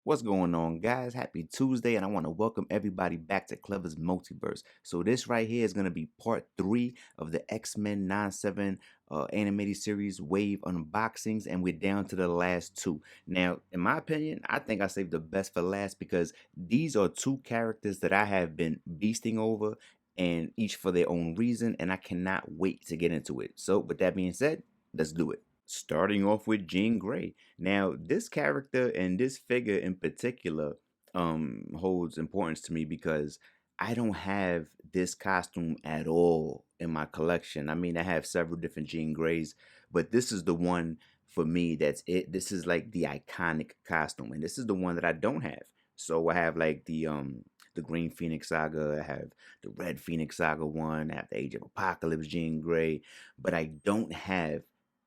What's going on, guys? Happy Tuesday, and I want to welcome everybody back to Clever's Multiverse. So this right here is going to be part 3 of the X-Men 9/7 animated series wave unboxings, and we're down to the last two. Now, in my opinion, I think I saved the best for last because these are two characters that I have been beasting over, and each for their own reason, and I cannot wait to get into it. So, with that being said, let's do it. Starting off with Jean Grey. Now, this character and this figure in particular holds importance to me because I don't have this costume at all in my collection. I mean, I have several different Jean Greys, but this is the one for me that's it. This is like the iconic costume, and this is the one that I don't have. So I have like the Green Phoenix Saga, I have the Red Phoenix Saga one, I have the Age of Apocalypse Jean Grey, but I don't have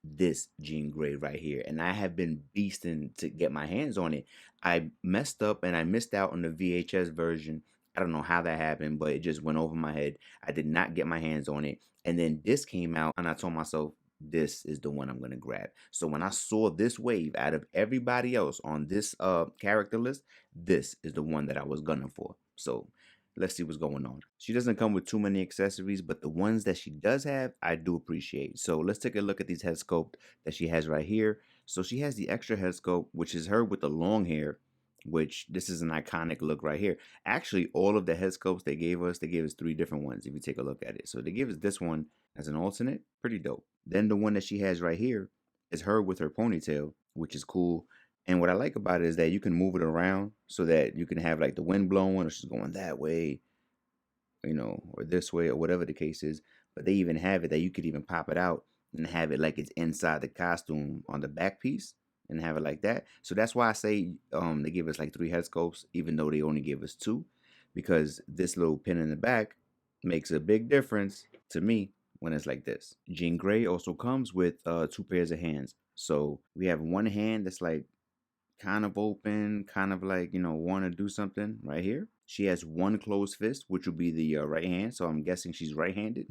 this Jean Grey right here, and I have been beasting to get my hands on it. I messed up and I missed out on the VHS version. I don't know how that happened, but it just went over my head. I did not get my hands on it, and then this came out, and I told myself, this is the one I'm gonna grab. So when I saw this wave out of everybody else on this character list, this is the one that I was gunning for. So let's see what's going on. She doesn't come with too many accessories, but the ones that she does have, I do appreciate. So let's take a look at these head sculpt that she has right here. So she has the extra head sculpt, which is her with the long hair, which this is an iconic look right here. Actually, all of the head sculpts they gave us three different ones if you take a look at it. So they gave us this one as an alternate, pretty dope. Then the one that she has right here is her with her ponytail, which is cool. And what I like about it is that you can move it around so that you can have like the wind blowing or she's going that way, or this way or whatever the case is. But they even have it that you could even pop it out and have it like it's inside the costume on the back piece and have it like that. So that's why I say they give us like three head sculpts, even though they only gave us two, because this little pin in the back makes a big difference to me when it's like this. Jean Grey also comes with two pairs of hands. So we have one hand that's like kind of open, kind of like, want to do something right here. She has one closed fist, which will be the right hand. So I'm guessing she's right-handed.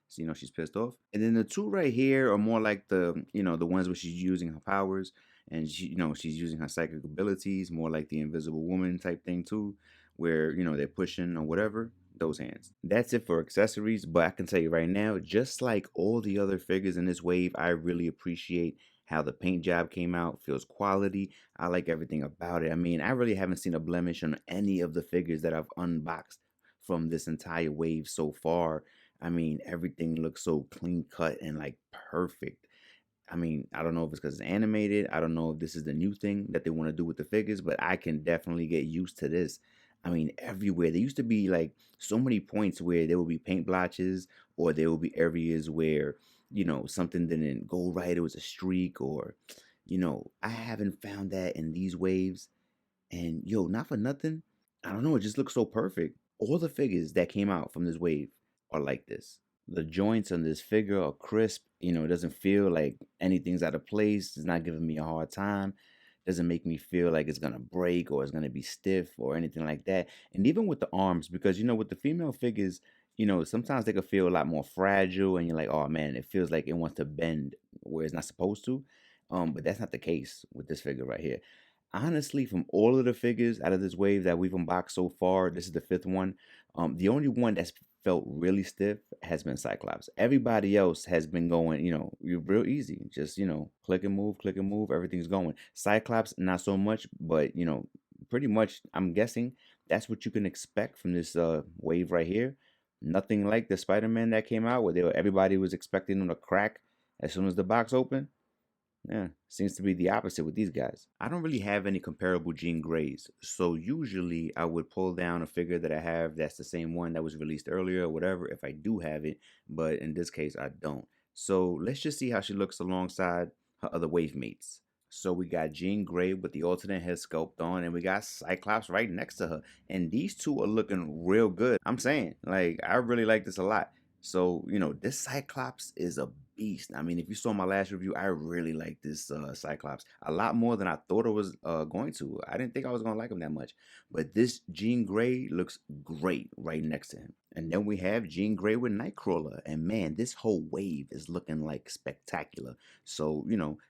So, she's pissed off. And then the two right here are more like the ones where she's using her powers and she's using her psychic abilities, more like the Invisible Woman type thing too, where, they're pushing or whatever. Those hands. That's it for accessories, but I can tell you right now, just like all the other figures in this wave, I really appreciate how the paint job came out, feels quality. I like everything about it. I mean, I really haven't seen a blemish on any of the figures that I've unboxed from this entire wave so far. I mean, everything looks so clean cut and like perfect. I mean, I don't know if it's because it's animated. I don't know if this is the new thing that they want to do with the figures, but I can definitely get used to this. I mean, everywhere. There used to be like so many points where there would be paint blotches or there would be areas where, something didn't go right. It was a streak or, I haven't found that in these waves. And yo, not for nothing. I don't know. It just looks so perfect. All the figures that came out from this wave are like this. The joints on this figure are crisp. It doesn't feel like anything's out of place. It's not giving me a hard time. Doesn't make me feel like it's gonna break or it's gonna be stiff or anything like that. And even with the arms, because with the female figures, sometimes they can feel a lot more fragile, and you're like, oh man, it feels like it wants to bend where it's not supposed to. But that's not the case with this figure right here. Honestly, from all of the figures out of this wave that we've unboxed so far, this is the fifth one. The only one that's felt really stiff has been Cyclops. Everybody else has been going, you're real easy. Just, click and move, everything's going. Cyclops, not so much, but pretty much I'm guessing that's what you can expect from this wave right here. Nothing like the Spider-Man that came out where everybody was expecting them to crack as soon as the box opened. Yeah, seems to be the opposite with these guys. I don't really have any comparable Jean Greys, so usually I would pull down a figure that I have that's the same one that was released earlier or whatever if I do have it, but in this case I don't. So let's just see how she looks alongside her other wave mates. So we got Jean Grey with the alternate head sculpt on, and we got Cyclops right next to her. And these two are looking real good. I'm saying, like, I really like this a lot. So, this Cyclops is a beast. I mean, if you saw my last review, I really like this Cyclops a lot more than I thought it was going to. I didn't think I was going to like him that much. But this Jean Grey looks great right next to him. And then we have Jean Grey with Nightcrawler. And man, this whole wave is looking like spectacular. So,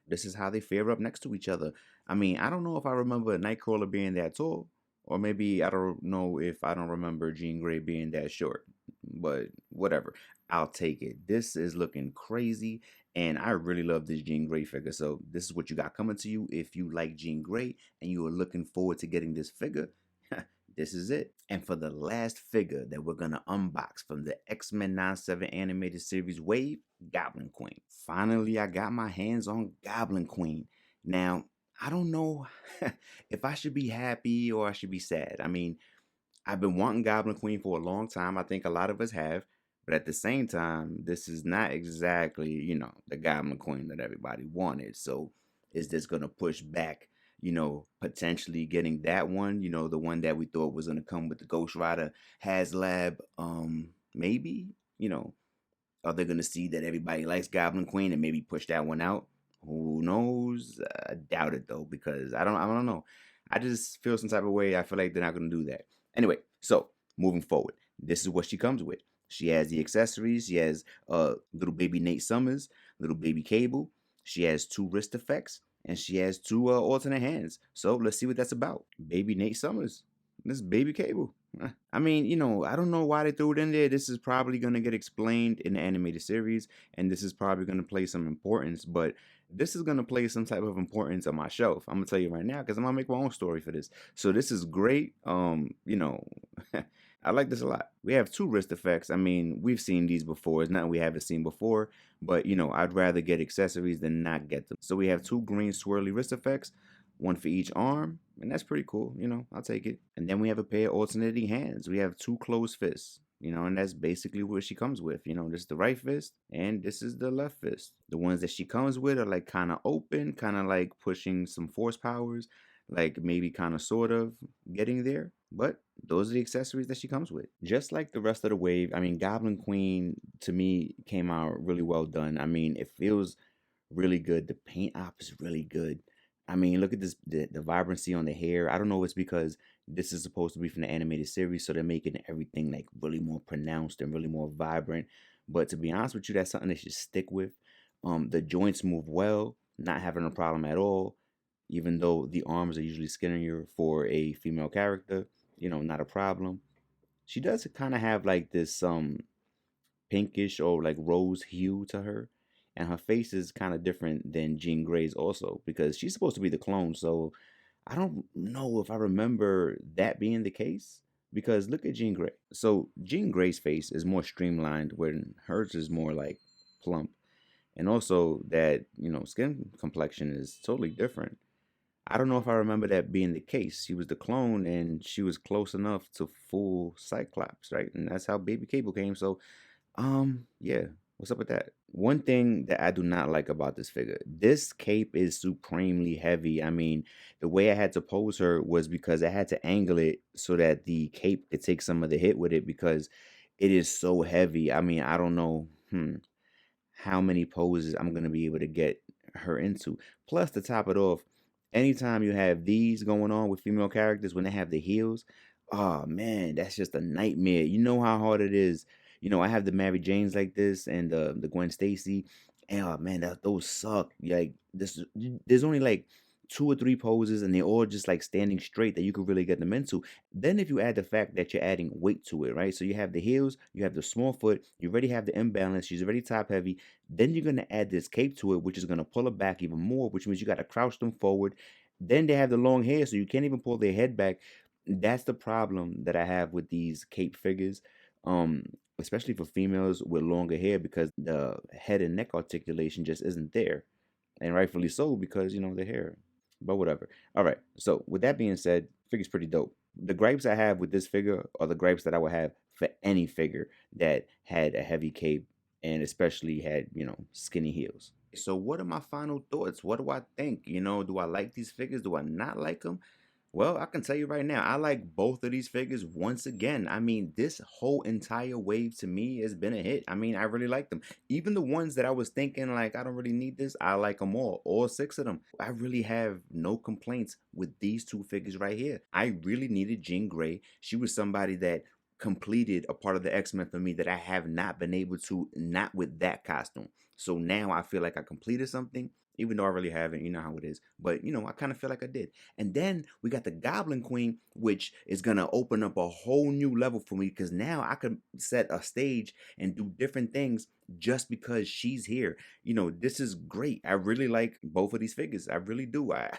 this is how they fare up next to each other. I mean, I don't know if I remember Nightcrawler being that tall, or maybe I don't know if I don't remember Jean Grey being that short. But whatever. I'll take it. This is looking crazy. And I really love this Jean Grey figure. So this is what you got coming to you. If you like Jean Grey and you are looking forward to getting this figure, this is it. And for the last figure that we're going to unbox from the X-Men 97 animated series wave, Goblin Queen. Finally, I got my hands on Goblin Queen. Now, I don't know if I should be happy or I should be sad. I mean, I've been wanting Goblin Queen for a long time. I think a lot of us have. But at the same time, this is not exactly, the Goblin Queen that everybody wanted. So is this going to push back, potentially getting that one, the one that we thought was going to come with the Ghost Rider HasLab? Maybe, are they going to see that everybody likes Goblin Queen and maybe push that one out? Who knows? I doubt it though, because I don't know. I just feel some type of way. I feel like they're not going to do that. Anyway, so moving forward, this is what she comes with. She has the accessories. She has little baby Nate Summers, little baby Cable. She has 2 wrist effects, and she has 2 alternate hands. So let's see what that's about. Baby Nate Summers. This baby Cable. I mean, I don't know why they threw it in there. This is probably going to get explained in the animated series, and this is probably going to play some importance, but this is going to play some type of importance on my shelf. I'm going to tell you right now because I'm going to make my own story for this. So this is great. I like this a lot. We have 2 wrist effects. I mean, we've seen these before. It's nothing we haven't seen before, but, I'd rather get accessories than not get them. So we have 2 green swirly wrist effects, one for each arm, and that's pretty cool. I'll take it. And then we have a pair of alternating hands. We have 2 closed fists, and that's basically what she comes with. This is the right fist and this is the left fist. The ones that she comes with are like kind of open, kind of like pushing some force powers, like maybe kind of sort of getting there. But those are the accessories that she comes with. Just like the rest of the wave, I mean, Goblin Queen to me came out really well done. I mean, it feels really good. The paint op is really good. I mean, look at this, the vibrancy on the hair. I don't know if it's because this is supposed to be from the animated series, so they're making everything like really more pronounced and really more vibrant. But to be honest with you, that's something they should stick with. The joints move well, not having a problem at all, even though the arms are usually skinnier for a female character, not a problem. She does kind of have like this pinkish or like rose hue to her. And her face is kind of different than Jean Grey's also because she's supposed to be the clone. So I don't know if I remember that being the case because look at Jean Grey. So Jean Grey's face is more streamlined when hers is more like plump. And also that, skin complexion is totally different. I don't know if I remember that being the case. She was the clone and she was close enough to full Cyclops, right? And that's how Baby Cable came. So yeah. What's up with that? One thing that I do not like about this figure, this cape is supremely heavy. I mean, the way I had to pose her was because I had to angle it so that the cape could take some of the hit with it because it is so heavy. I mean, I don't know how many poses I'm going to be able to get her into. Plus, to top it off, anytime you have these going on with female characters when they have the heels, oh man, that's just a nightmare. You know how hard it is. I have the Mary Janes like this and the Gwen Stacy. And oh man, those suck. Like there's only like 2 or 3 poses and they're all just like standing straight that you could really get them into. Then if you add the fact that you're adding weight to it, right? So you have the heels, you have the small foot, you already have the imbalance, she's already top heavy. Then you're gonna add this cape to it, which is gonna pull it back even more, which means you gotta crouch them forward. Then they have the long hair, so you can't even pull their head back. That's the problem that I have with these cape figures. Um, Especially for females with longer hair because the head and neck articulation just isn't there. And rightfully so because, the hair. But whatever. All right. So with that being said, figure's pretty dope. The gripes I have with this figure are the gripes that I would have for any figure that had a heavy cape and especially had, skinny heels. So what are my final thoughts? What do I think? Do I like these figures? Do I not like them? Well, I can tell you right now, I like both of these figures once again. I mean, this whole entire wave to me has been a hit. I mean, I really like them. Even the ones that I was thinking like, I don't really need this, I like them all 6 of them. I really have no complaints with these 2 figures right here. I really needed Jean Grey. She was somebody that completed a part of the X-Men for me that I have not been able to, not with that costume. So now I feel like I completed something, even though I really haven't. You know how it is. But, I kind of feel like I did. And then we got the Goblin Queen, which is going to open up a whole new level for me because now I can set a stage and do different things just because she's here. This is great. I really like both of these figures. I really do. I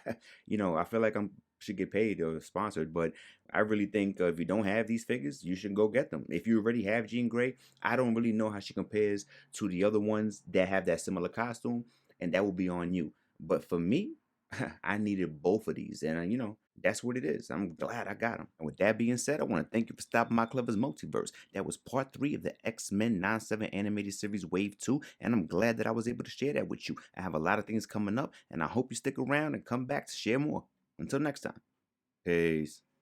feel like I'm should get paid or sponsored, but I really think if you don't have these figures, you should go get them. If you already have Jean Grey, I don't really know how she compares to the other ones that have that similar costume, and that will be on you. But for me, I needed both of these, and that's what it is. I'm glad I got them. And with that being said, I want to thank you for stopping my Clever's Multiverse. That was part 3 of the X-Men 97 animated series Wave 2, and I'm glad that I was able to share that with you. I have a lot of things coming up, and I hope you stick around and come back to share more. Until next time, peace.